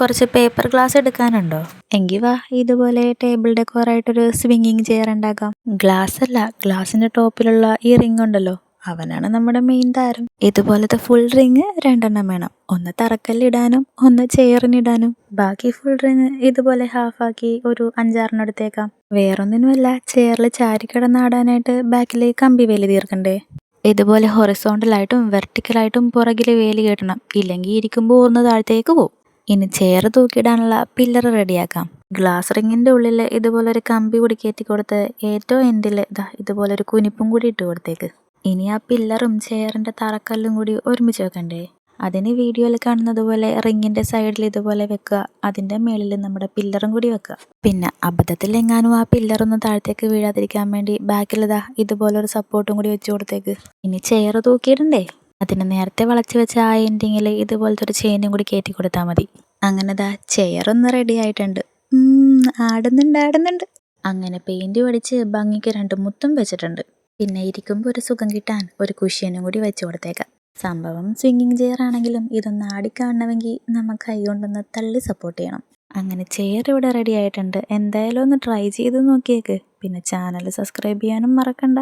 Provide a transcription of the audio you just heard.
കുറച്ച് paper glass എടുക്കാനുണ്ടോ? എങ്കിൽ വാ, ഇതുപോലെ ടേബിൾ ഡെക്കോറായിട്ടൊരു സ്വിങ്ങിങ് ചെയർ ഉണ്ടാക്കാം. ഗ്ലാസ് അല്ല, ഗ്ലാസിന്റെ ടോപ്പിലുള്ള ഈ റിംഗ് ഉണ്ടല്ലോ, അവനാണ് നമ്മുടെ മെയിൻ താരം. ഇതുപോലത്തെ ഫുൾ റിങ് 2 വേണം. ഒന്ന് തറക്കല്ലിടാനും ഒന്ന് ചെയറിനിടാനും. ബാക്കി ഫുൾ റിങ് ഇതുപോലെ ഹാഫാക്കി ഒരു 5-6 എടുത്തേക്കാം. വേറൊന്നിനുമല്ല, ചെയറിൽ ചാരിക്കിടന്നാടാനായിട്ട് ബാക്കിൽ കമ്പി വേലി തീർക്കണ്ടേ. ഇതുപോലെ ഹൊറിസോണ്ടലായിട്ടും വെർട്ടിക്കലായിട്ടും പുറകിൽ വേലി കെട്ടണം. ഇല്ലെങ്കിൽ ഇരിക്കുമ്പോൾ ഊർന്ന് താഴത്തേക്ക് പോകും. ഇനി ചെയർ തൂക്കിയിടാനുള്ള പില്ലർ റെഡിയാക്കാം. ഗ്ലാസ് റിങ്ങിന്റെ ഉള്ളിൽ ഇതുപോലൊരു കമ്പി കൂടി കയറ്റി കൊടുത്ത് ഏറ്റവും എൻഡിൽ ഇതുപോലൊരു കുനിപ്പും കൂടി ഇട്ട് കൊടുത്തേക്ക്. ഇനി ആ പില്ലറും ചെയറിന്റെ തറക്കല്ലും കൂടി ഒരുമിച്ച് വെക്കണ്ടേ. അതിന് വീഡിയോയിൽ കാണുന്നത് പോലെ റിങ്ങിന്റെ സൈഡിൽ ഇതുപോലെ വെക്കുക. അതിന്റെ മേളിൽ നമ്മുടെ പില്ലറും കൂടി വെക്കുക. പിന്നെ അബദ്ധത്തിൽ എങ്ങാനും ആ പില്ലറൊന്നും താഴത്തേക്ക് വീഴാതിരിക്കാൻ വേണ്ടി ബാക്കിൽ ഇതുപോലൊരു സപ്പോർട്ടും കൂടി വെച്ച് കൊടുത്തേക്ക്. ഇനി ചെയർ തൂക്കിയിടണ്ടേ. അതിന് നേരത്തെ വളച്ച് വെച്ച ആ എൻഡിങ്ങിൽ ഇതുപോലത്തെ ഒരു ചെയിനും കൂടി കയറ്റി കൊടുത്താൽ മതി. അങ്ങനെ ചെയർ ഒന്ന് റെഡി ആയിട്ടുണ്ട്. ആടുന്നുണ്ട്. അങ്ങനെ പെയിന്റ് പഠിച്ച് ഭംഗിക്ക് 2 മുത്തും വെച്ചിട്ടുണ്ട്. പിന്നെ ഇരിക്കുമ്പോൾ ഒരു സുഖം കിട്ടാൻ ഒരു കുഷ്യനും കൂടി വെച്ച് കൊടുത്തേക്കാം. സംഭവം സ്വിങ്ങിങ് ചെയർ ആണെങ്കിലും ഇതൊന്ന് ആടിക്കാണണമെങ്കിൽ നമുക്ക് കൈ കൊണ്ടൊന്ന് തള്ളി സപ്പോർട്ട് ചെയ്യണം. അങ്ങനെ ചെയർ ഇവിടെ റെഡി ആയിട്ടുണ്ട്. എന്തായാലും ഒന്ന് ട്രൈ ചെയ്ത് നോക്കിയേക്ക്. പിന്നെ ചാനൽ സബ്സ്ക്രൈബ് ചെയ്യാനും മറക്കണ്ട.